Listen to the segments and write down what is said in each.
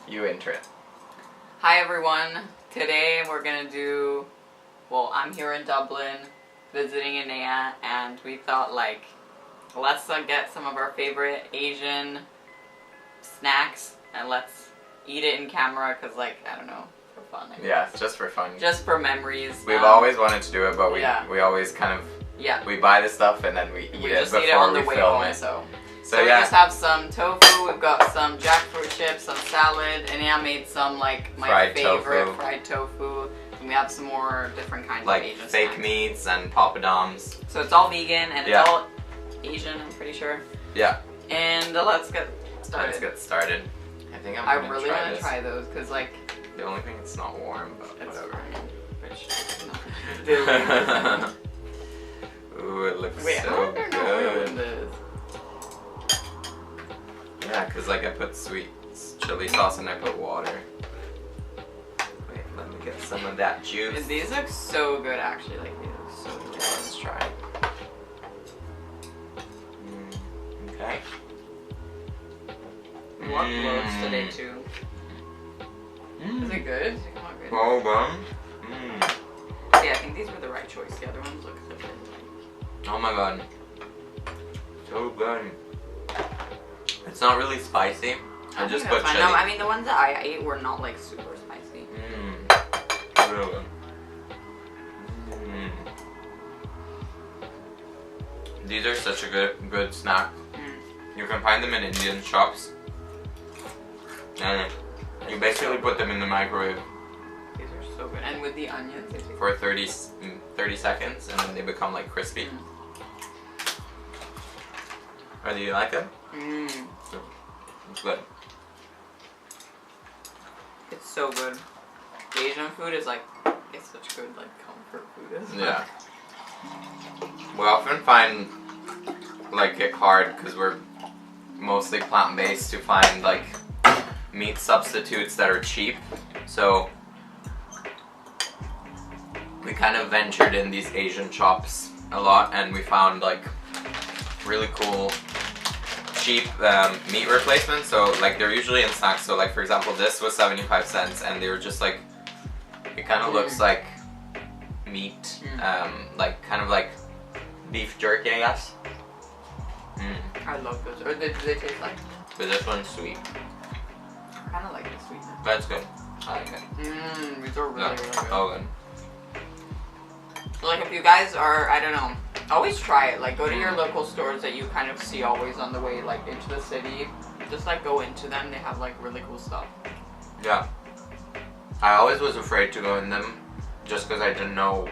You enter it. Hi everyone. Today we're gonna do, well, I'm here in Dublin visiting Enea, and we thought like, let's get some of our favorite Asian snacks and let's eat it in camera because, like, I don't know, for fun. I guess. Yeah, it's just for fun. Just for memories. We've always wanted to do it, but we always kind of we buy the stuff and then we eat it before we film it. So we just have some tofu, we've got some jackfruit chips, some salad, and I made some like my favorite fried tofu, and we have some more different kinds of Asian fake snacks. Meats and poppadoms. So it's all vegan and it's all Asian, I'm pretty sure. Yeah. And let's get started. Let's get started. I think I really want to try those because, like, the only thing it's not warm, but it's whatever. Which is not Ooh, it looks I so don't know good. this. Yeah, because like I put sweet chili sauce and I put water. Wait, let me get some of that juice. And these look so good, actually. Like, these look so good. Let's try. Okay. What clothes today too? Is it good? Is it come out good? Well done. Yeah, I think these were the right choice. The other ones look a bit like... Oh my god. So good. It's not really spicy. I just put chili. No, I mean the ones that I ate were not like super spicy. Really good. These are such a good snack. You can find them in Indian shops. And you basically put them in the microwave. These are so good. And with the onions, for 30 seconds, and then they become like crispy. Or do you like it? It's good. It's so good. Asian food is like, it's such good like comfort food. Yeah. We often find like it hard because we're mostly plant-based to find like meat substitutes that are cheap. So we kind of ventured in these Asian shops a lot, and we found like really cool cheap meat replacements. So like they're usually in snacks. So like for example, this was 75 cents, and they were just like, it kind of looks like meat, like kind of like beef jerky, I guess. I love those. Or do they taste like? But this one's sweet. I kind of like the sweetness. That's good. I like it. These are really good. Oh, good. Like if you guys are, I don't know, always try it. Like go to your local stores that you kind of see always on the way like into the city. Just like go into them. They have like really cool stuff. Yeah. I always was afraid to go in them just because I didn't know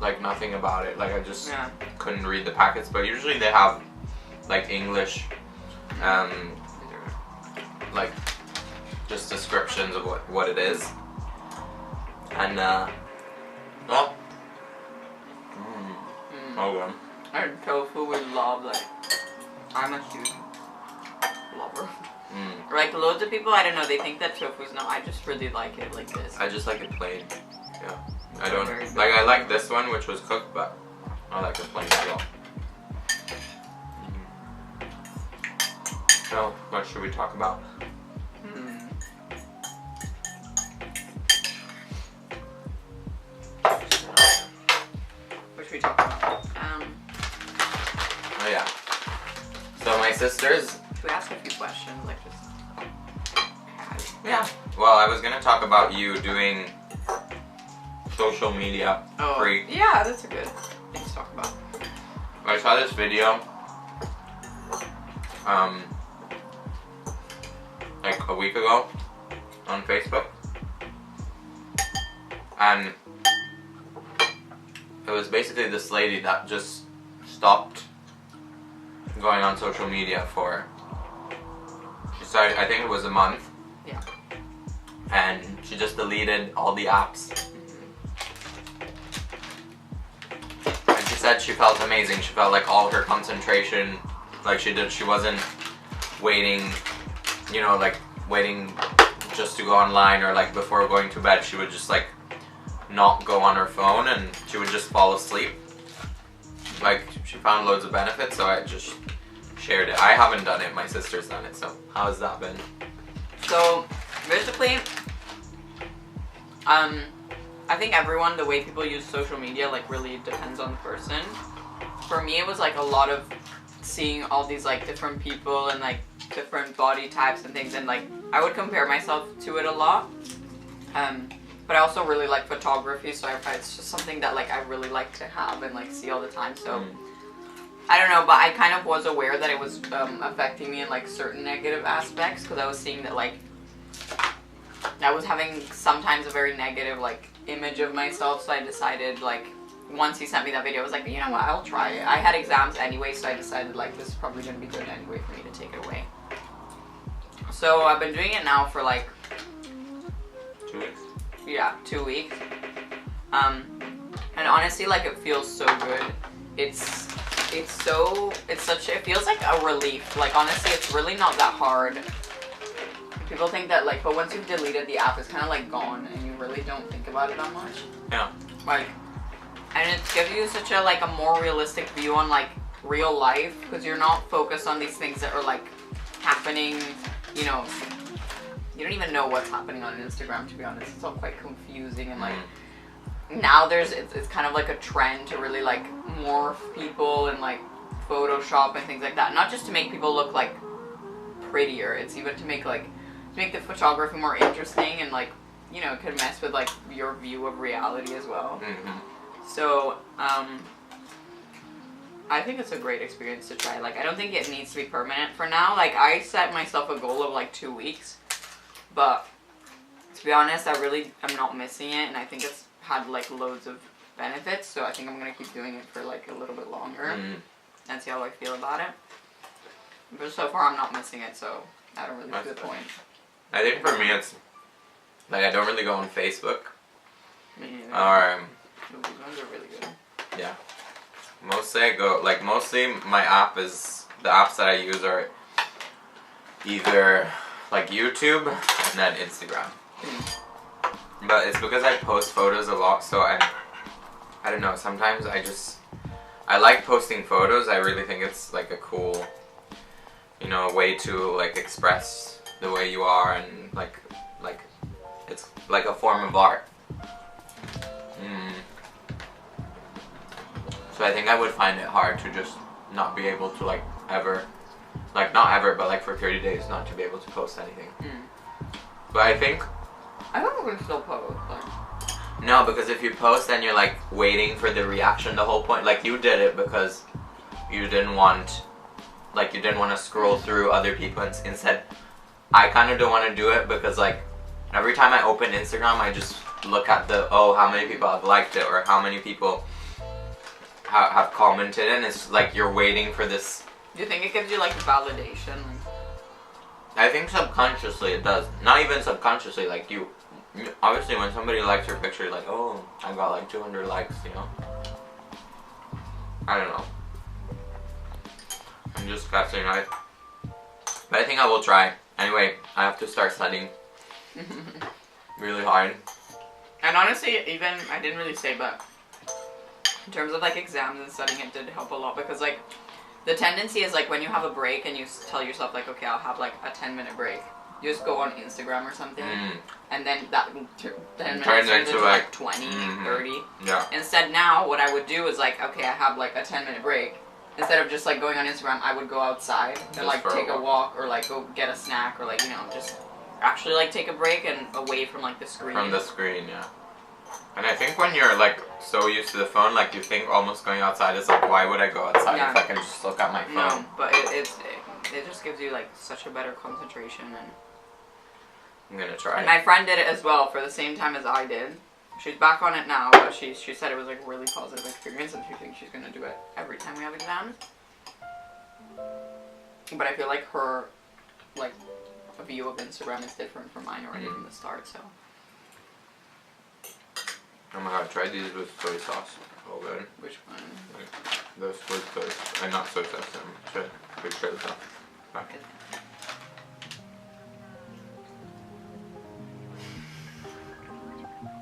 like nothing about it. Like I just couldn't read the packets. But usually they have like English, like just descriptions of what it is. And well. Okay. And tofu we love, like, I'm a huge lover. Like loads of people, I don't know, they think that tofu's no, I just really like it like this. I just like it plain. Yeah. I don't like, I like this one which was cooked, but I like it plain as well. So, what should we talk about? What should we talk about? Oh yeah. So my sisters. Should we ask a few questions, like just? Yeah. Well, I was gonna talk about you doing social media free. Yeah, that's a good thing to talk about. I saw this video. Like a week ago on Facebook, and it was basically this lady that just stopped going on social media for, she started, I think it was a month, and she just deleted all the apps. And she said she felt amazing. She felt like all her concentration, like she wasn't waiting, you know, like waiting just to go online, or like before going to bed she would just like not go on her phone and she would just fall asleep. Like she found loads of benefits, so I just shared it. I haven't done it, my sister's done it, so how has that been? So Basically, I think everyone, the way people use social media, like, really depends on the person. For me, it was, like, a lot of seeing all these, like, different people and, like, different body types and things, and, like, I would compare myself to it a lot. But I also really like photography, so it's just something that, like, I really like to have and, like, see all the time, so... I don't know, but I kind of was aware that it was affecting me in, like, certain negative aspects, because I was seeing that, like, I was having sometimes a very negative, like, image of myself, so I decided, like, once he sent me that video, I was like, you know what, I'll try it. I had exams anyway, so I decided, like, this is probably going to be good anyway for me to take it away. So I've been doing it now for, like... 2 weeks? Yeah, 2 weeks. And honestly, like, it feels so good. It feels like a relief. Like, honestly, it's really not that hard. People think that, like, but once you've deleted the app, it's kind of, like, gone, and you really don't think about it that much. Yeah. Like, and it gives you such a, like, a more realistic view on, like, real life, because you're not focused on these things that are, like, happening, you know, you don't even know what's happening on Instagram, to be honest. It's all quite confusing, and, like, now it's kind of like a trend to really, like, morph people and, like, Photoshop and things like that. Not just to make people look, like, prettier. It's even to make, like, the photography more interesting, and, like, you know, it could mess with, like, your view of reality as well. So, I think it's a great experience to try. Like, I don't think it needs to be permanent for now. Like, I set myself a goal of, like, 2 weeks. But, to be honest, I really am not missing it, and I think it's had, like, loads of benefits, so I think I'm going to keep doing it for, like, a little bit longer and see how I feel about it. But so far, I'm not missing it, so I don't really see the point. I think for me, it's, like, I don't really go on Facebook. Me neither. These ones are really good. Yeah. Mostly I go, like, mostly my app is, the apps that I use are either, like, YouTube and then Instagram. But it's because I post photos a lot, so I don't know, sometimes I like posting photos. I really think it's, like, a cool, you know, way to, like, express the way you are, and, like, it's like a form of art. So I think I would find it hard to just not be able to, like, ever, like, not ever, but, like, for 30 days not to be able to post anything. But I think we can still post, like... No, because if you post, then you're, like, waiting for the reaction the whole point. Like, you did it because you didn't want, like, you didn't want to scroll through other people. Instead, I kind of don't want to do it because, like, every time I open Instagram, I just look at how many people have liked it, or how many people have commented, and it's like you're waiting for this. Do you think it gives you, like, validation? I think subconsciously it does. Not even subconsciously, like, you obviously when somebody likes your picture, you're like, oh, I got, like, 200 likes, you know? I don't know. I'm just guessing, right? But I think I will try. Anyway, I have to start studying really hard. And honestly, even, I didn't really say, but in terms of, like, exams and studying, it did help a lot, because, like, the tendency is, like, when you have a break and you tell yourself, like, okay, I'll have, like, a 10-minute break, you just go on Instagram or something, and then that 10 minutes turns into, like, 20, 30. Yeah. Instead, now, what I would do is, like, okay, I have, like, a 10-minute break. Instead of just, like, going on Instagram, I would go outside and, like, take a walk, or, like, go get a snack, or, like, you know, just actually, like, take a break and away from, like, the screen. From the screen, yeah. And I think when you're, like, so used to the phone, like, you think almost going outside is like, why would I go outside if I can just look at my phone? No, but it just gives you, like, such a better concentration. And I'm gonna try. And my friend did it as well for the same time as I did. She's back on it now, but she said it was, like, a really positive experience, and she thinks she's gonna do it every time we have exams. But I feel like her, like, view of Instagram is different from mine already from the start, so. Oh my god, try these with soy sauce. Oh good. Which one? Like, those with soy, not soy sauce, with chili sauce. Okay.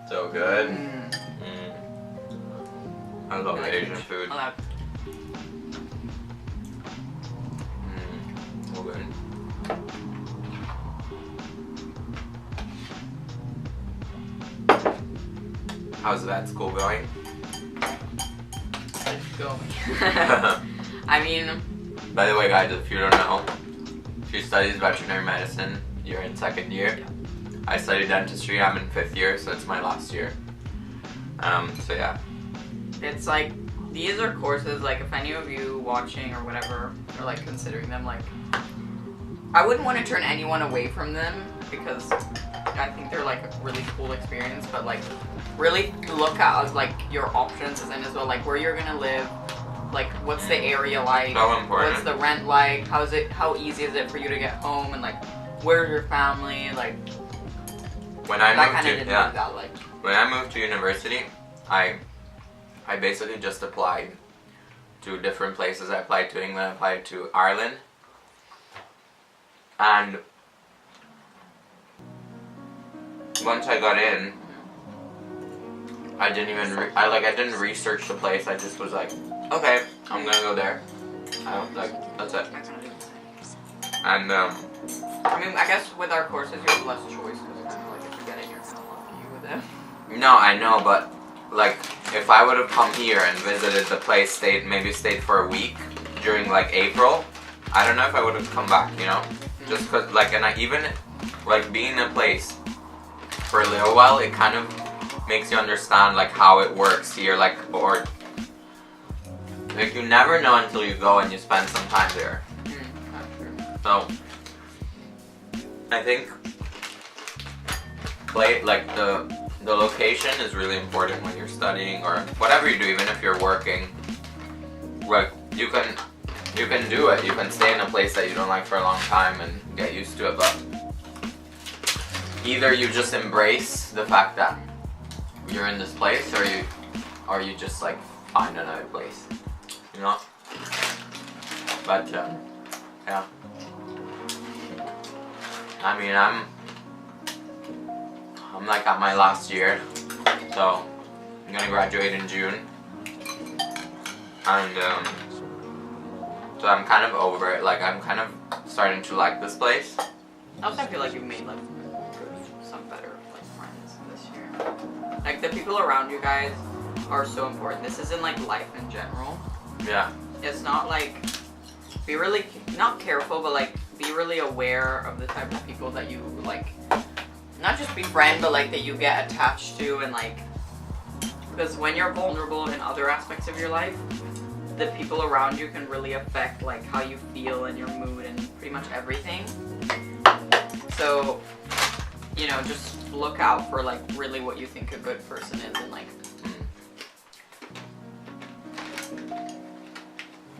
So good. I love Asian food. So good. How's that school going? It's going. I mean... By the way, guys, if you don't know, she studies veterinary medicine. You're in 2nd year. Yeah. I study dentistry. I'm in 5th year, so it's my last year. So yeah. It's like, these are courses, like, if any of you watching or whatever are, like, considering them, like, I wouldn't want to turn anyone away from them because I think they're, like, a really cool experience, but, like, really look at, like, your options and as well, like, where you're gonna live, like, what's the area like, So important. what's the rent like, how easy is it for you to get home, and, like, where's your family, like, When I that moved kind of to didn't do that, like, when I moved to university, I basically just applied to different places. I applied to England, I applied to Ireland, and once I got in, I didn't even I didn't research the place. I just was like, okay, I'm gonna go there. I was like, that's it. I kind of do the same. And I mean, I guess with our courses, you have less choice because it's kind of like if you get in, you're kind of lucky with it. no, I know, but like if I would have come here and visited the place, maybe stayed for a week during like April, I don't know if I would have come back, you know, just cause like, and I even like being in a place for a little while, it kind of makes you understand like how it works here, like, or like you never know until you go and you spend some time there. That's true. So I think the location is really important when you're studying or whatever you do, even if you're working. Like you can do it. You can stay in a place that you don't like for a long time and get used to it, but either you just embrace the fact that you're in this place, or you just like find another place, you know. But yeah. I mean, I'm like at my last year, so I'm gonna graduate in June, and so I'm kind of over it. Like I'm kind of starting to like this place. Also, I feel like you've made like some better like friends this year. Like the people around you guys are so important. This isn't like life in general. Yeah. It's not like be really not careful, but like be really aware of the type of people that you like. Not just befriend, but like that you get attached to, and like because when you're vulnerable in other aspects of your life, the people around you can really affect like how you feel and your mood and pretty much everything. So, you know, just look out for like really what you think a good person is, and like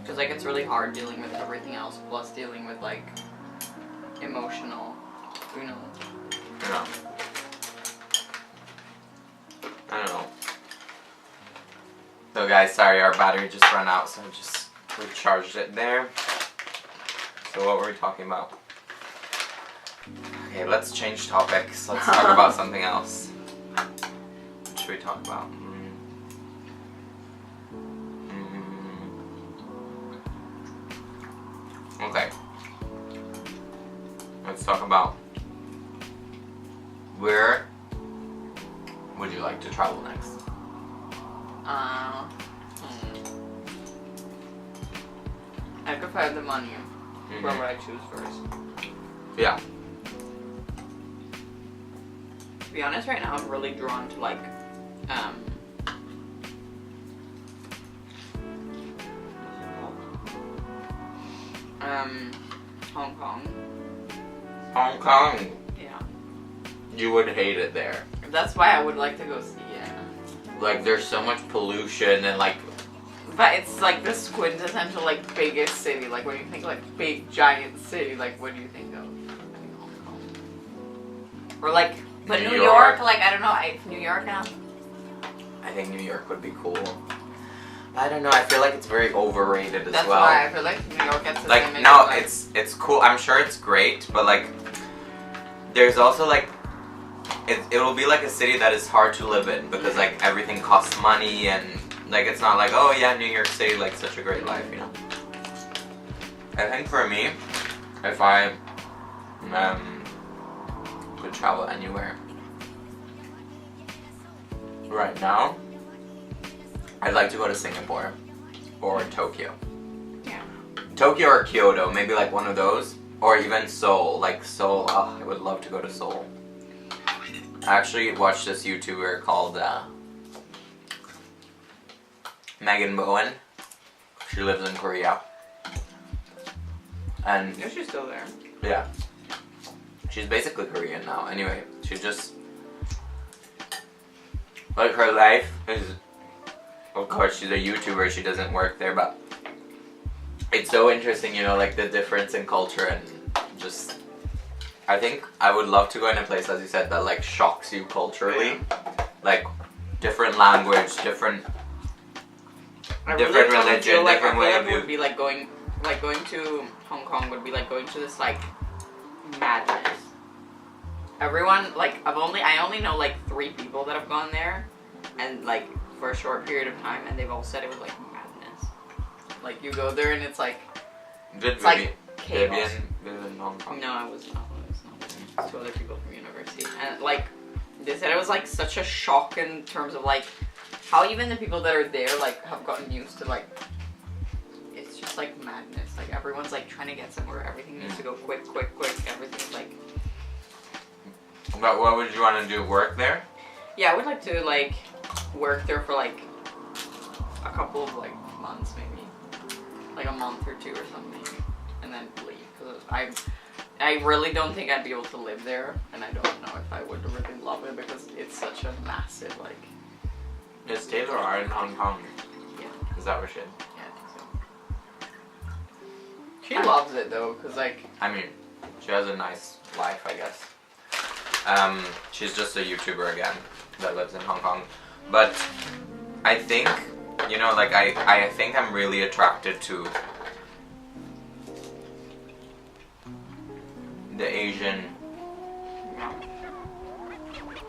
because like it's really hard dealing with everything else plus dealing with like emotional, you know. Yeah. I don't know. So guys, sorry, our battery just ran out, so I just recharged it there. So what were we talking about? Okay, let's change topics. Let's talk about something else. What should we talk about? Okay. Let's talk about where would you like to travel next? Like if I had the money, where would I choose first? Yeah. To be honest, right now I'm really drawn to like, Hong Kong. Hong Kong. Yeah. You would hate it there. That's why I would like to go see it. Like there's so much pollution and like. But it's like this quintessential like biggest city. Like when you think like big giant city, like what do you think of? Hong Kong. Or like, but New York, like I don't know, New York now. I think New York would be cool. I don't know. I feel like it's very overrated as That's well. why I feel like New York gets the like same no, like, it's cool. I'm sure it's great, but like there's also like it'll be like a city that is hard to live in because like everything costs money and like it's not like oh yeah New York City like such a great life, you know. I think for me, if I could travel anywhere, right now, I'd like to go to Singapore or Tokyo. Yeah. Tokyo or Kyoto, maybe like one of those. Or even Seoul. Like Seoul, oh, I would love to go to Seoul. I actually watched this YouTuber called Megan Bowen. She lives in Korea. And Yeah, she's still there. yeah. She's basically Korean now. Anyway, she just, like, her life is, of course she's a YouTuber, she doesn't work there, but it's so interesting, you know, like the difference in culture and just, I think I would love to go in a place, as you said, that like shocks you culturally. Like different language, different religion, different way of view. Would be like going to Hong Kong would be like going to this like madness. Everyone, like, I only know like 3 people that have gone there, and like for a short period of time, and they've all said it was like madness. Like you go there and it's like like chaos. Vivian in Hong Kong? No, I was not. It was 2 other people from university, and like they said it was like such a shock in terms of like how even the people that are there like have gotten used to like it's just like madness. Like everyone's like trying to get somewhere. Everything needs to go quick. Everything's like. But what would you want to do? Work there? Yeah, I would like to like work there for like a couple of like months, maybe like a month or 2 or something, and then leave. Because I really don't think I'd be able to live there, and I don't know if I would really love it because it's such a massive like. Is Taylor are in Hong Kong? Yeah. Is that where she? Yeah, I think so. She loves it though, cause like. I mean, she has a nice life, I guess. She's just a YouTuber again that lives in Hong Kong, but I think, you know, like I think I'm really attracted to the Asian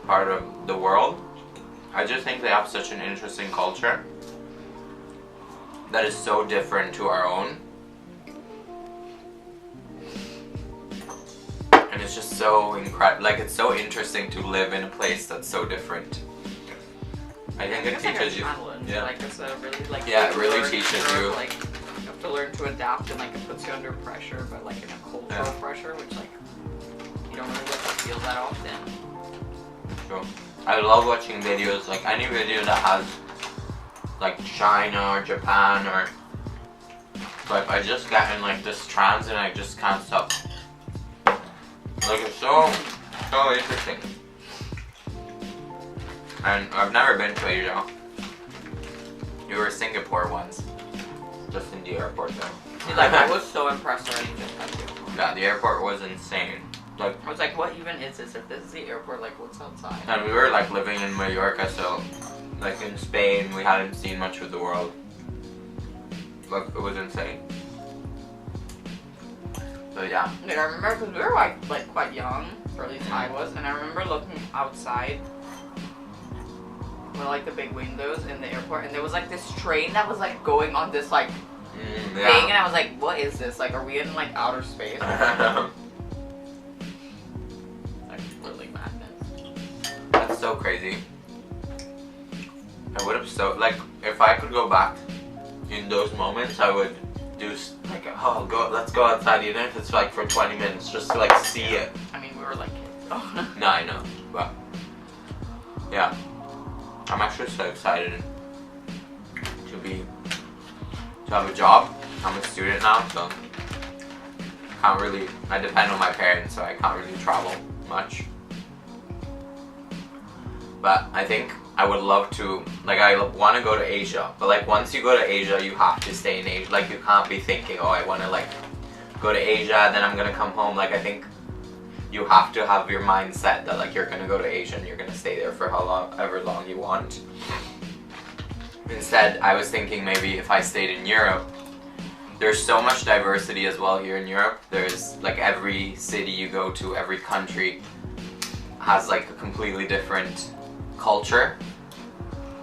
part of the world. I just think they have such an interesting culture that is so different to our own. And it's just so incredible, like it's so interesting to live in a place that's so different. I think it teaches you. Yeah. Like it's a really like. Yeah, it really teaches you. Like you have to learn to adapt, and like it puts you under pressure, but like in a cultural pressure, which like you don't really get to feel that often. Sure. I love watching videos, like any video that has like China or Japan or like I just get in like this trance and I just can't stop. Like it's so interesting. And I've never been to Asia. You were in Singapore once. Just in the airport though. See, like I was so impressed already just by you. Yeah, the airport was insane. Like I was like, what even is this? If this is the airport, like what's outside? And we were like living in Mallorca, so like in Spain we hadn't seen much of the world. Like it was insane. So yeah. Like I remember because we were like quite young, or at least I was, and I remember looking outside with like the big windows in the airport, and there was like this train that was like going on this like thing, and I was like, what is this? Like, are we in like outer space? Like really madness. That's so crazy. I would have like if I could go back in those moments, I would do like let's go outside, even if it's like for 20 minutes, just to like see it. I mean, we were like kids. Oh. No, I know, but yeah, I'm actually so excited to have a job. I'm a student now, so I depend on my parents, so I can't really travel much. But I think I would love to, like I want to go to Asia, but like once you go to Asia, you have to stay in Asia. Like you can't be thinking, oh, I want to like go to Asia, then I'm going to come home. Like I think you have to have your mindset that like you're going to go to Asia and you're going to stay there for however long you want. Instead, I was thinking maybe if I stayed in Europe, there's so much diversity as well here in Europe. There's like every city you go to, every country has like a completely different culture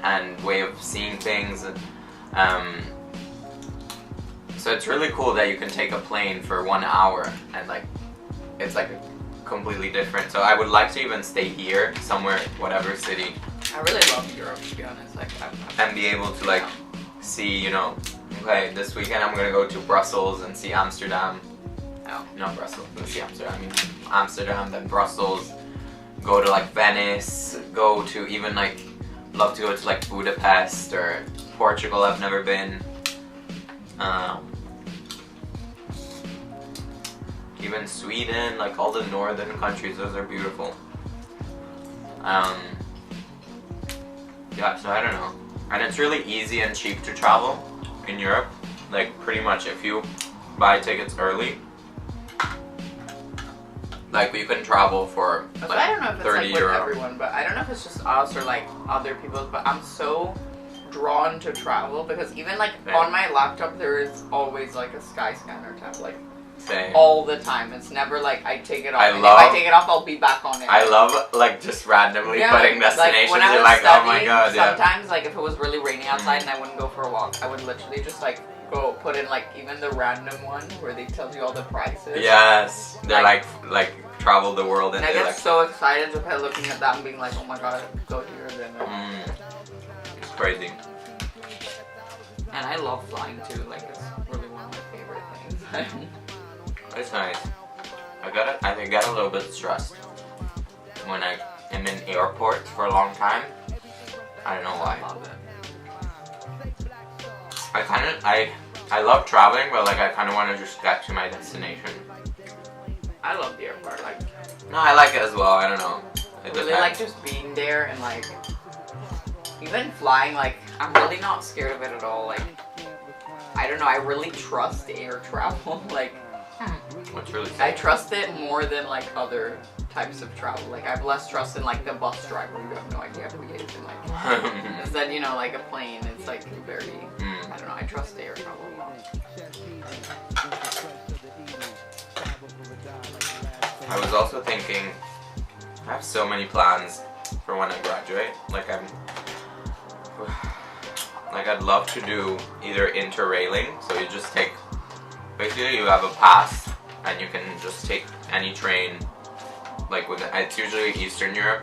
and way of seeing things. So it's really cool that you can take a plane for 1 hour and like it's like completely different. So I would like to even stay here somewhere, whatever city, I really love Europe, to be honest. Like, and be able to like see, you know, okay, this weekend I'm gonna go to Brussels and see Amsterdam. Oh. Not Brussels, let's see Amsterdam. I mean Amsterdam, then Brussels. Go to like Venice. Go to even like, love to go to like Budapest or Portugal. I've never been. Even Sweden, like all the northern countries, those are beautiful. Yeah, so I don't know. And it's really easy and cheap to travel in Europe. Like pretty much if you buy tickets early, like you can travel for like I don't know if it's like with €30. everyone, but I don't know if it's just us or like other people, but I'm so drawn to travel because even like on my laptop there is always like a sky scanner tab, like all the time. It's never like I take it off. If I take it off, I'll be back on it. I love like just randomly putting destinations. Like, when I you're was like, studying, oh my god. Sometimes like if it was really raining outside and I wouldn't go for a walk, I would literally just like go put in like even the random one where they tell you all the prices. Yes, they're like travel the world and I get like, so excited just by looking at that and being like, oh my god, go here then. It's crazy. And I love flying too. Like it's really one of my favorite things. It's nice. I get a little bit stressed when I am in airports for a long time. I don't know why. I love it. I love traveling, but like I kind of want to just get to my destination. I love the airport. Like no, I like it as well. I don't know. I really like just being there and like even flying. Like I'm really not scared of it at all. Like I don't know. I really trust air travel. Like. What's really I trust it more than like other types of travel. Like I have less trust in like the bus driver. You have no idea who he is, and like instead, you know, like a plane. It's like very. I don't know. I trust air travel a lot. I was also thinking, I have so many plans for when I graduate. Like I'd love to do either interrailing, so you just take. Basically, you have a pass, and you can just take any train. Like it's usually Eastern Europe,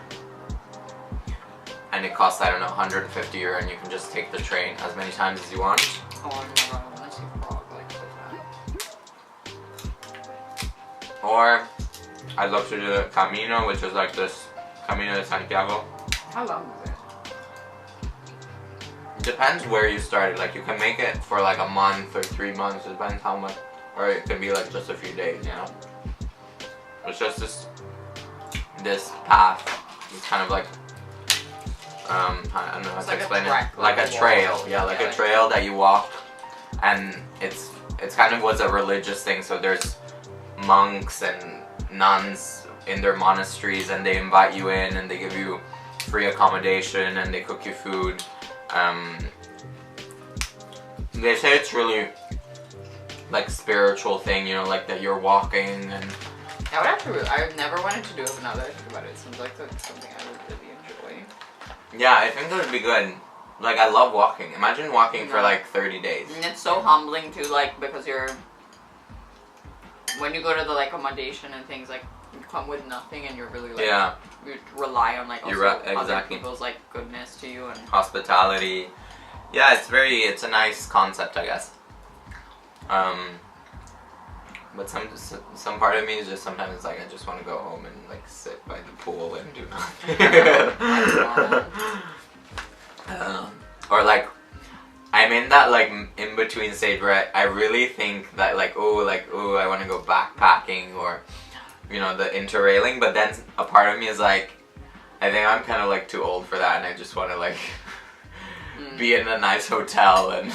and it costs I don't know €150, and you can just take the train as many times as you want. Oh my god, I want to see Prague like that. Or I'd love to do the Camino, which is like this Camino de Santiago. How long is it? Depends where you started. Like you can make it for like a month or 3 months. It depends how much, or it can be like just a few days. You know, it's just this path. It's kind of like I don't know how to explain it. Like a trail, yeah, like a trail that you walk, and it's kind of was a religious thing. So there's monks and nuns in their monasteries, and they invite you in, and they give you free accommodation, and they cook you food. They say it's really like spiritual thing, you know, like that you're walking and. I would have to. I've never wanted to do it, but now that I think about it, it seems like that's something I would really enjoy. Yeah, I think it would be good. Like I love walking. Imagine walking for like 30 days. And it's so humbling too, like because when you go to the like accommodation and things, like you come with nothing and you're really like you rely on like also other people's like goodness to you and hospitality. Yeah, it's a nice concept, I guess. But some part of me is just sometimes like I just want to go home and like sit by the pool and do nothing. Or like I'm in that like in between stage where I really think that like oh I want to go backpacking or you know the interrailing, but then a part of me is like I think I'm kind of like too old for that and I just want to like be in a nice hotel and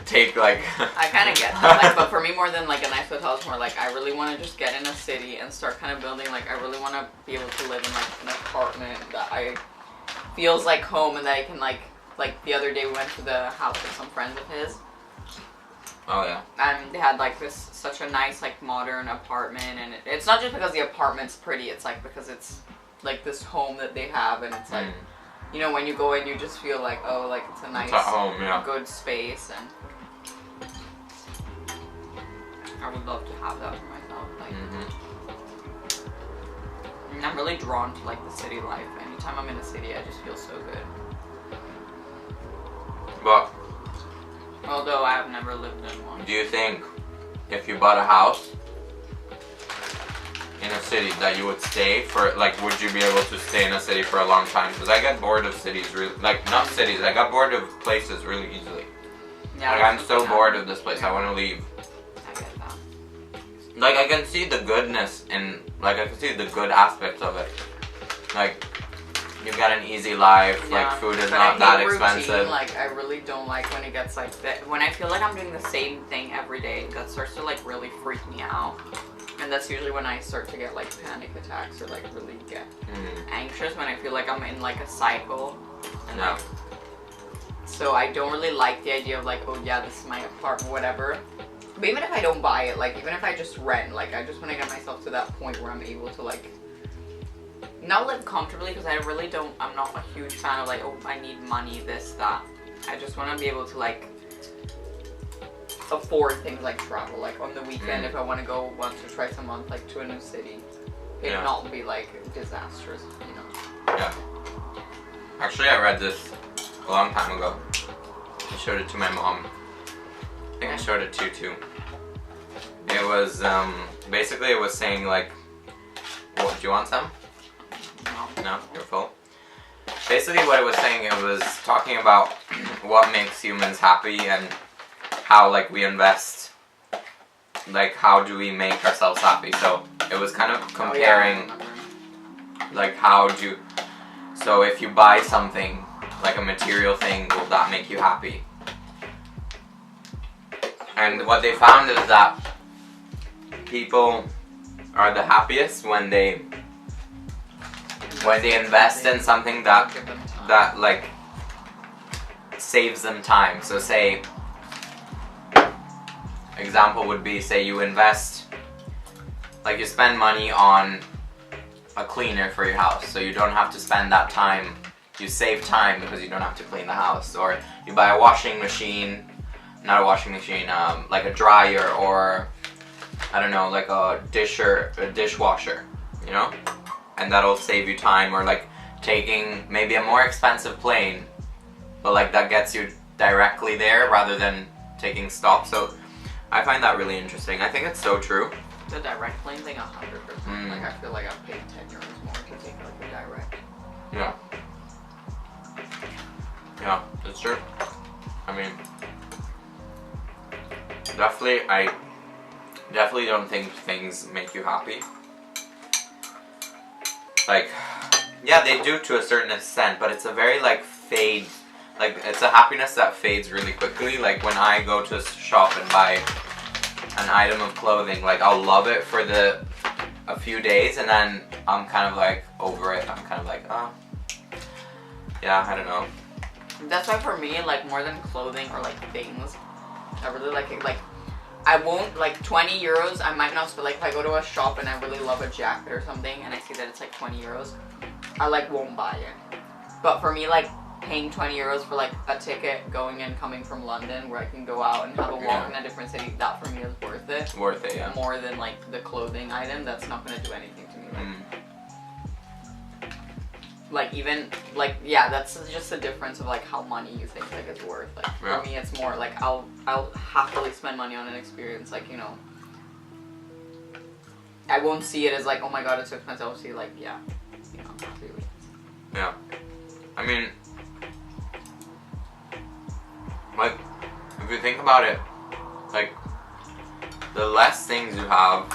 take like I kind of get that, like, but for me more than like a nice hotel is more like I really want to just get in a city and start kind of building, like I really want to be able to live in like an apartment that feels like home and that I can like the other day we went to the house of some friends of his. Oh yeah. And they had like such a nice like modern apartment, and it's not just because the apartment's pretty, it's like because it's like this home that they have, and it's like you know when you go in you just feel like oh like it's a nice home, good space, and I would love to have that for myself. Like I'm really drawn to like the city life. Anytime I'm in a city, I just feel so good. But although I have never lived in one. do you think if you bought a house in a city that you would stay for, like, would you be able to stay in a city for a long time? Because I get bored of cities really, like, not cities, I got bored of places really easily. Yeah, like, I'm so bored of this place, I want to leave. I get that. Like, I can see the goodness in, like, I can see the good aspects of it. Like, you've got an easy life, Yeah, like, food is but not I that hate expensive. routine. Like, I really don't like when it gets like that. When I feel like I'm doing the same thing every day, that starts to like really freak me out. And that's usually when I start to get like panic attacks or like really get anxious, when I feel like I'm in like a cycle. And Yeah. like, so I don't really like the idea of like, oh yeah, this is my apartment, whatever. But even if I don't buy it, like even if I just rent, like I just want to get myself to that point where I'm able to like not live comfortably, because I really don't, I'm not a huge fan of like, oh, I need money, this, that. I just want to be able to like afford things like travel, like on the weekend if I want to go once or twice a month like to a new city, it not be like disastrous, you know. Yeah. Actually, I read this a long time ago. I showed it to my mom. I think I showed it to you too. It was basically it was saying like, what, do you want some? No, you're full. Basically what it was saying, it was talking about what makes humans happy and how like we invest, like how do we make ourselves happy. So it was kind of comparing like how do, so if you buy something, like a material thing, will that make you happy? And what they found is that people are the happiest when they invest in something that like saves them time. So say, example would be, say you invest, like you spend money on a cleaner for your house, so you don't have to spend that time, you save time because you don't have to clean the house. Or you buy a washing machine, not a washing machine, like a dryer, or I don't know, like a dishwasher, you know? And that'll save you time. Or like taking maybe a more expensive plane, but like that gets you directly there rather than taking stops. So I find that really interesting. I think it's so true. The direct plane thing, 100%. Like I feel like I've paid 10 euros more to take like a direct. Yeah. Yeah, it's true. I mean, I definitely don't think things make you happy. Like, yeah, they do to a certain extent, but it's a very like fade, like it's a happiness that fades really quickly. Like when I go to a shop and buy an item of clothing, like I'll love it for a few days, and then I'm kind of like over it. I'm kind of like, oh, yeah, I don't know. That's why for me, like more than clothing or like things, I really like it. Like I won't, like 20 euros, I might not, but like if I go to a shop and I really love a jacket or something and I see that it's like 20 euros, I like won't buy it. But for me, like paying 20 euros for like a ticket going and coming from London where I can go out and have a walk in a different city, that for me is worth it. Worth it, yeah. More than like the clothing item that's not going to do anything to me. Like even, like, yeah, that's just the difference of like how money you think like it's worth. Like for me it's more like I'll happily spend money on an experience, like, you know, I won't see it as like, oh my god, it's so expensive. I'll see like, yeah, you know, really. Yeah. I mean, like, if you think about it, like, the less things you have,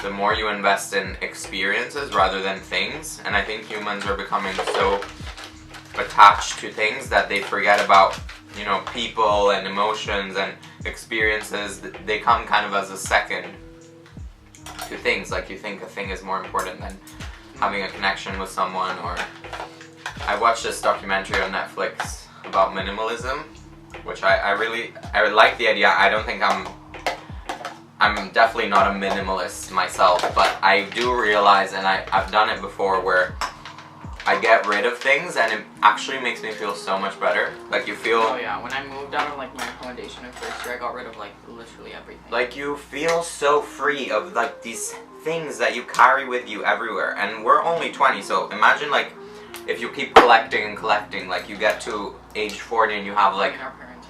the more you invest in experiences rather than things. And I think humans are becoming so attached to things that they forget about, you know, people and emotions and experiences. They come kind of as a second to things. Like you think a thing is more important than having a connection with someone. Or I watched this documentary on Netflix about minimalism, which I like the idea. I don't think I'm definitely not a minimalist myself, but I do realize, and I've done it before, where I get rid of things and it actually makes me feel so much better. Like you feel... Oh yeah, when I moved out of like my accommodation in first year, I got rid of like literally everything. Like you feel so free of like these things that you carry with you everywhere. And we're only 20, so imagine like if you keep collecting and collecting, like you get to age 40 and you have like our parents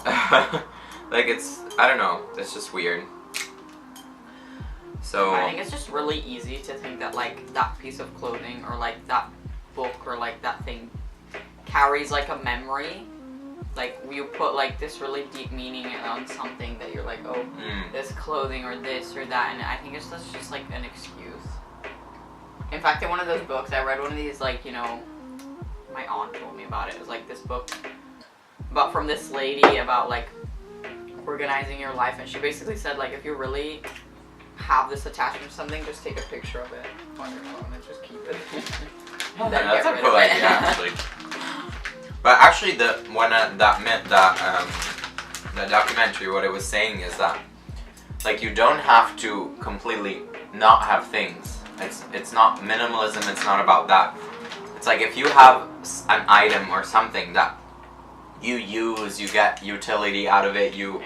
are like like it's, I don't know, it's just weird. So I think it's just really easy to think that like that piece of clothing or like that book or like that thing carries like a memory. Like you put like this really deep meaning on something that you're like, oh, this clothing or this or that, and I think it's just like an excuse. In fact, in one of those books, I read one of these, like, you know, my aunt told me about it. It was like this book about from this lady about like organizing your life, and she basically said like if you really have this attachment to something, just take a picture of it on your phone and just keep it. And then that's get a rid cool of it. idea, actually. But actually, the documentary, what it was saying is that like you don't have to completely not have things. It's not minimalism. It's not about that. It's like if you have an item or something that you use, you get utility out of it. You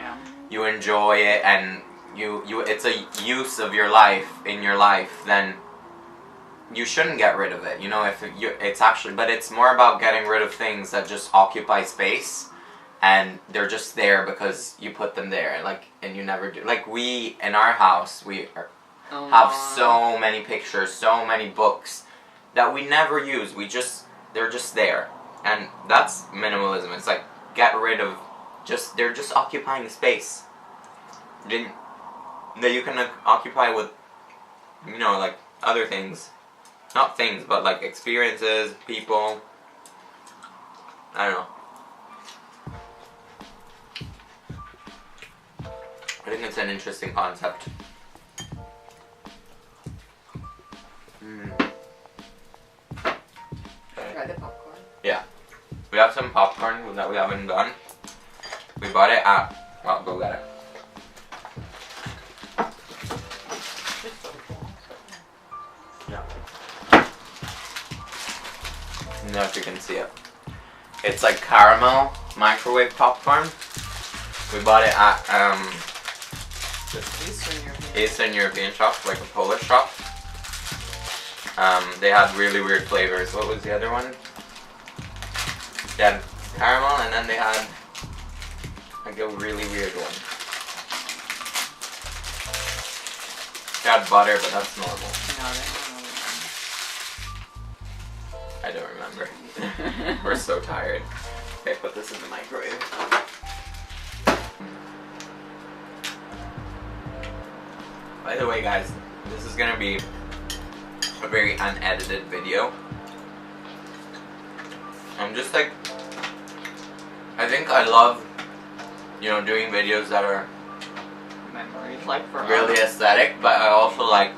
enjoy it, and you it's a use of your life in your life. Then you shouldn't get rid of it. You know, if it's actually, but it's more about getting rid of things that just occupy space, and they're just there because you put them there, like, and you never do. Like we in our house, have so many pictures, so many books that we never use. They're just there, and that's minimalism. It's like get rid of they're just occupying space that you can occupy with, you know, like other things, not things, but like experiences, people. I don't know. I think it's an interesting concept. Try the popcorn. Yeah. We have some popcorn that we haven't done. We bought it at... Well, go get it. Yeah. I don't know if you can see it. It's like caramel microwave popcorn. We bought it at Eastern European shop, like a Polish shop. They had really weird flavors. What was the other one? They had caramel, and then they had like a really weird one. They had butter, but that's normal. No, I don't remember. We're so tired. Okay, put this in the microwave. By the way, guys, this is gonna be a very unedited video. I'm just like, I think I love, you know, doing videos that are memories, like for really aesthetic, but I also like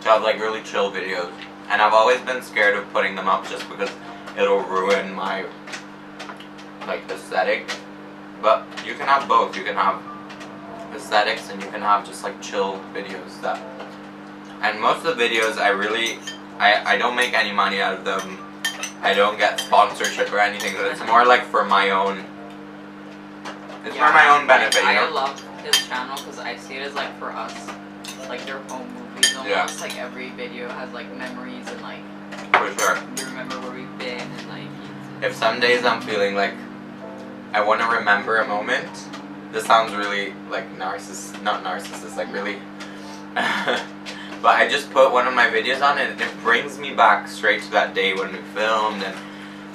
to have like really chill videos. And I've always been scared of putting them up just because it'll ruin my like aesthetic. But you can have both. You can have aesthetics and you can have just like chill videos that. And most of the videos I don't make any money out of them. I don't get sponsorship or anything, but it's more like for my own. It's for my own benefit, you know? I love his channel because I see it as like for us, like their home movies almost. Yeah. Like every video has like memories and like. For sure. You remember where we've been and like. If some days I'm feeling like I want to remember a moment, this sounds really like not narcissist, like really. But I just put one of my videos on and it brings me back straight to that day when we filmed, and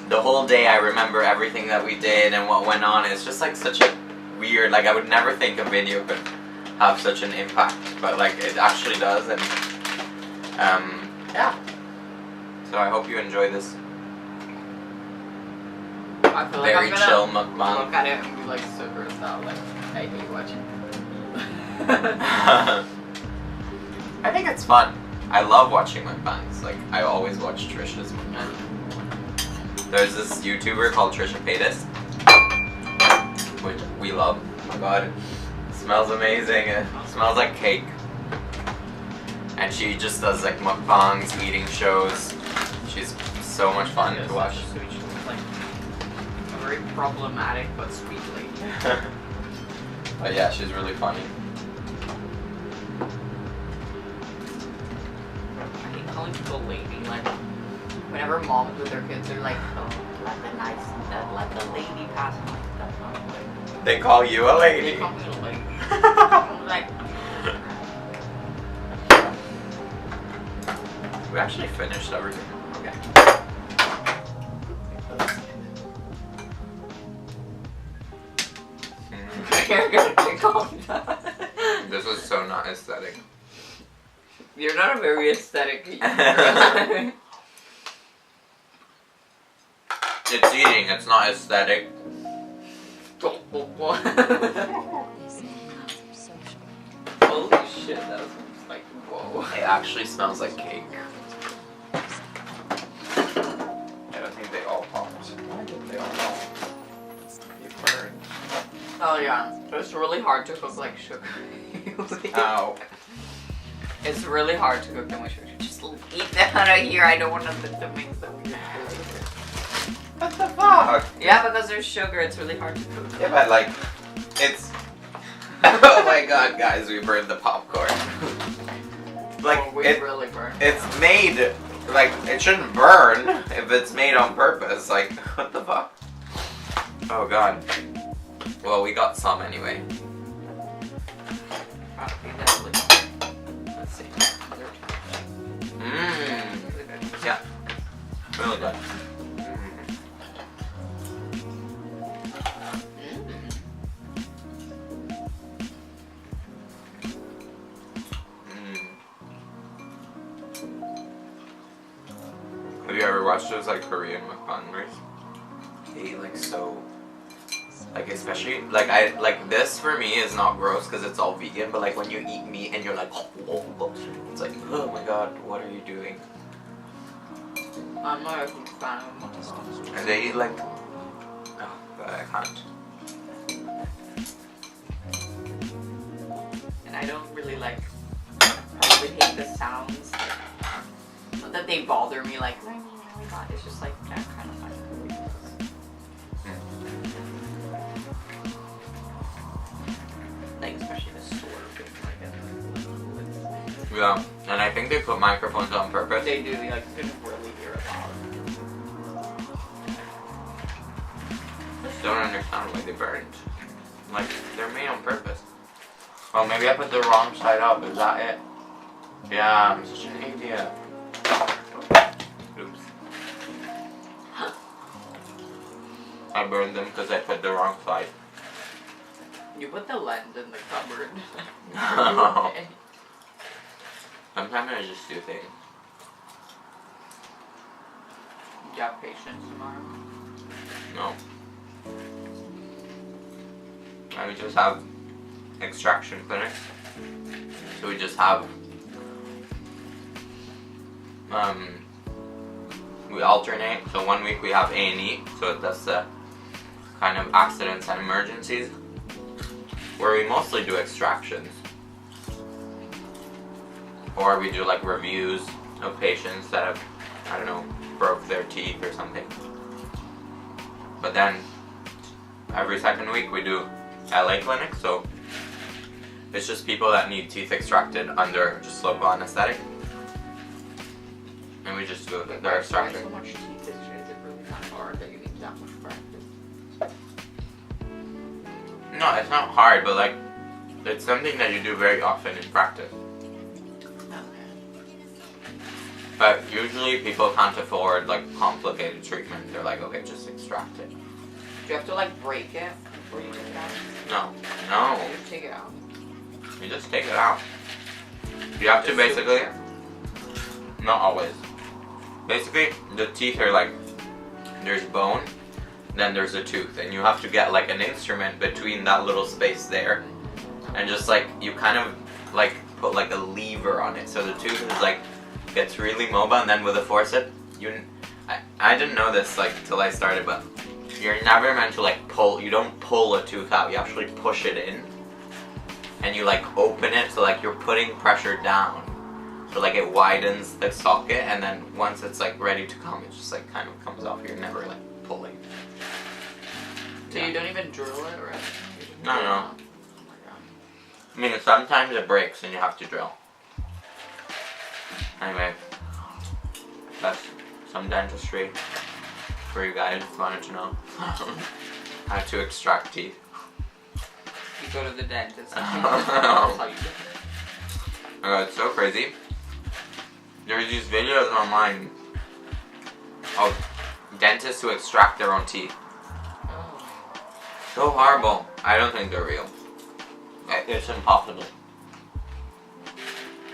the whole day I remember everything that we did and what went on. It's just like such a weird, like I would never think a video could have such an impact, but like it actually does. And yeah. So I hope you enjoy this I feel like very I'm chill gonna mukbang. look at it and be like so grossed out, like I hate watching. I think it's fun. I love watching mukbangs. Like, I always watch Trisha's mukbang. There's this YouTuber called Trisha Paytas, which we love. Oh my god. It smells amazing. It smells like cake. And she just does like mukbangs, eating shows. She's so much fun to watch. She's like a very problematic but sweet lady. But yeah, she's really funny. always the lady. Like, whenever moms with their kids, they're like, oh, let the lady pass. That's not a lady. They call you a lady. They call me a lady. I'm like, we actually finished everything. okay. You're gonna pick off that. This is so not aesthetic. You're not a very aesthetic eater. It's eating, it's not aesthetic. Holy shit, that was like, whoa. It actually smells like cake. I don't think they all popped. Why did they all pop? You burned. Oh yeah, it's really hard to cook like sugar. Ow. It's really hard to cook them with sugar. Just eat that out of here. I don't want to put the mix that we make later. What the fuck? Yeah, because there's sugar. It's really hard to cook. Yeah, but like, it's... Oh my god, guys, we burned the popcorn. Like, Oh, we really burned. it's made, like, it shouldn't burn if it's made on purpose. Like, what the fuck? Oh god. Well, we got some anyway. Let's see. Mmm. Yeah. Really good. Have you ever watched those like Korean mukbangers? They eat like so, like especially like this for me is not gross because it's all vegan, but like when you eat meat and you're like, it's like, oh my god, what are you doing? I'm not a huge fan of mukbangs. And they eat like, oh god, I can't. And I don't really like. I really hate the sounds. Not that they bother me, like, oh my god, it's just like, that kind of fun. Like, especially the store thing, like, Yeah, and I think they put microphones on purpose. they do, like, you can really hear it loud. I just don't understand why they burned. Like, they're made on purpose. Oh, maybe I put the wrong side up, is that it? Yeah, I'm such an idiot. Oops. I burned them because I put the wrong side. You put the lens in the cupboard. No. Okay. Sometimes I just do things. You have patience tomorrow? No. And we just have extraction clinics. So we just have we alternate. So 1 week we have A&E, so that's the kind of accidents and emergencies, where we mostly do extractions. Or we do like reviews of patients that have, I don't know, broke their teeth or something. But then every second week we do LA clinic, so it's just people that need teeth extracted under just local anesthetic. And we just do their extraction. So much teeth, is it really that hard that you need that much practice? No, it's not hard, but like, it's something that you do very often in practice. But usually people can't afford like complicated treatment. They're like, okay, just extract it. Do you have to like break it before you take it out? No, no, You just take it out. you just take it out. You have to basically, not always. Basically, the teeth are like, there's bone, then there's a tooth, and you have to get like an instrument between that little space there, and just like, you kind of like put like a lever on it, so the tooth is like, gets really mobile, and then with a forceps, I didn't know this like till I started, but you're never meant to like pull, you don't pull a tooth out, you actually push it in, and you like open it, so like you're putting pressure down. So like it widens the socket, and then once it's like ready to come, it just like kind of comes off. You're never like pulling. So you don't even drill it, right? No, no. Oh my god. I mean, sometimes it breaks and you have to drill. Anyway, That's some dentistry for you guys if you wanted to know. How to extract teeth. You go to the dentist. That's how you do it. Oh god, it's so crazy. There's these videos online of dentists who extract their own teeth. Oh. So horrible. I don't think they're real. It's impossible.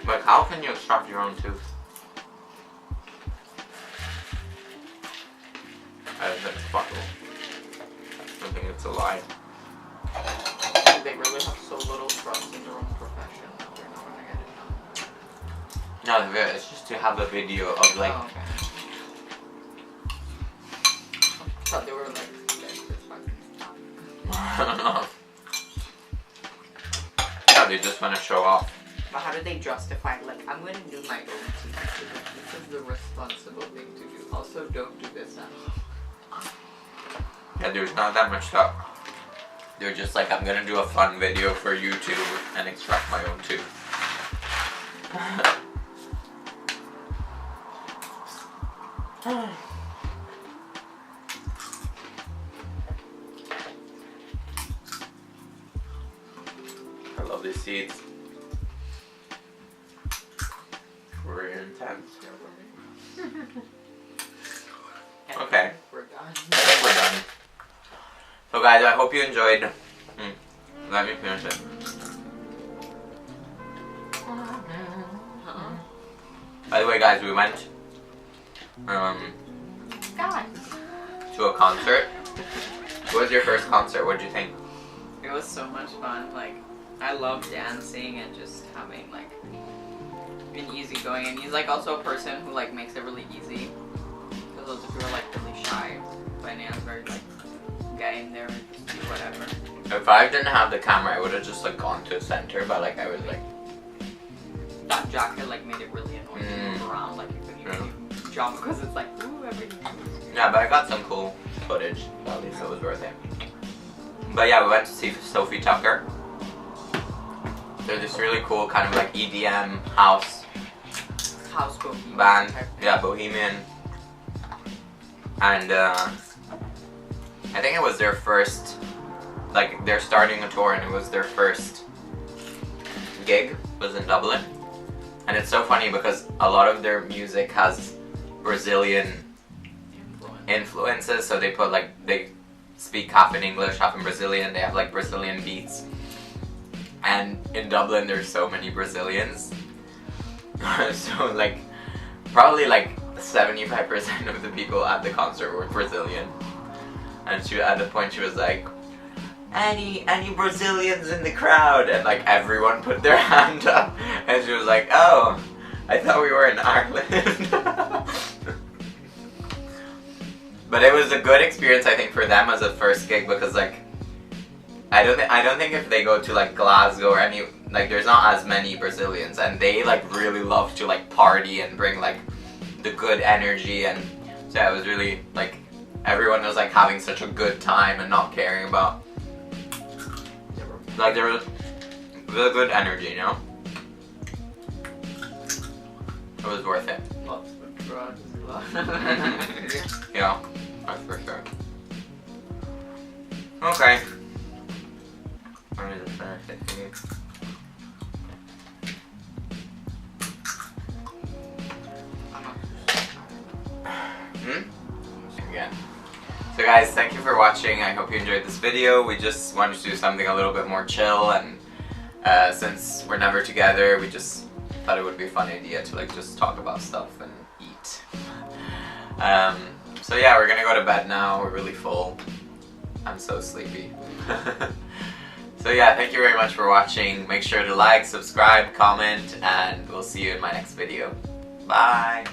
Like, how can you extract your own tooth? I don't think it's possible. I think it's a lie. They really have so little trust in their own profession that they're not gonna get it done. No, it's just to have a video of like. Oh, okay. I thought they were like I don't know. Yeah, they just want to show off. But how do they justify, like, I'm gonna do my own teeth. This is the responsible thing to do. Also, don't do this now. Yeah, there's not that much thought. They're just like, I'm gonna do a fun video for YouTube and extract my own tooth. I love these seeds. Very intense. Okay. We're done. I think we're done. So guys, I hope you enjoyed. Let me finish it. By the way guys, we went to a concert. What was your first concert? What did you think? It was so much fun. Like, I love dancing and just having like an easygoing. And he's like also a person who like makes it really easy. For those of you who are like really shy, but Enea's very like get in there and just do whatever. If I didn't have the camera, I would have just like gone to the center. But like I was like, that jacket like made it really annoying to move around. Like you couldn't even jump because it's like ooh everything. yeah, but I got some cool footage. So at least it was worth it. But yeah, we went to see Sophie Tucker. They're this really cool kind of like EDM house Bohemian band. type thing. Yeah, Bohemian. And I think it was their first, like they're starting a tour and it was their first gig, was in Dublin. And it's so funny because a lot of their music has Brazilian influences, so they put like, they speak half in English, half in Brazilian, they have like Brazilian beats. And in Dublin there's so many Brazilians. So like, probably like 75% of the people at the concert were Brazilian. And she, at the point she was like, any Brazilians in the crowd? And like everyone put their hand up. And she was like, oh, I thought we were in Ireland. But it was a good experience I think for them as a first gig, because like I don't think if they go to like Glasgow or any, like there's not as many Brazilians, and they like really love to like party and bring like the good energy. And so it was really like everyone was like having such a good time and not caring about, like there was really good energy, you know? It was worth it. Lots of drugs. Yeah, that's for sure. Okay. Let me just finish it for you. Again. So guys, thank you for watching. I hope you enjoyed this video. We just wanted to do something a little bit more chill, and since we're never together, we just thought it would be a fun idea to like just talk about stuff and eat. So yeah, we're gonna go to bed now. We're really full. I'm so sleepy. So yeah, thank you very much for watching. Make sure to like, subscribe, comment, and we'll see you in my next video. Bye!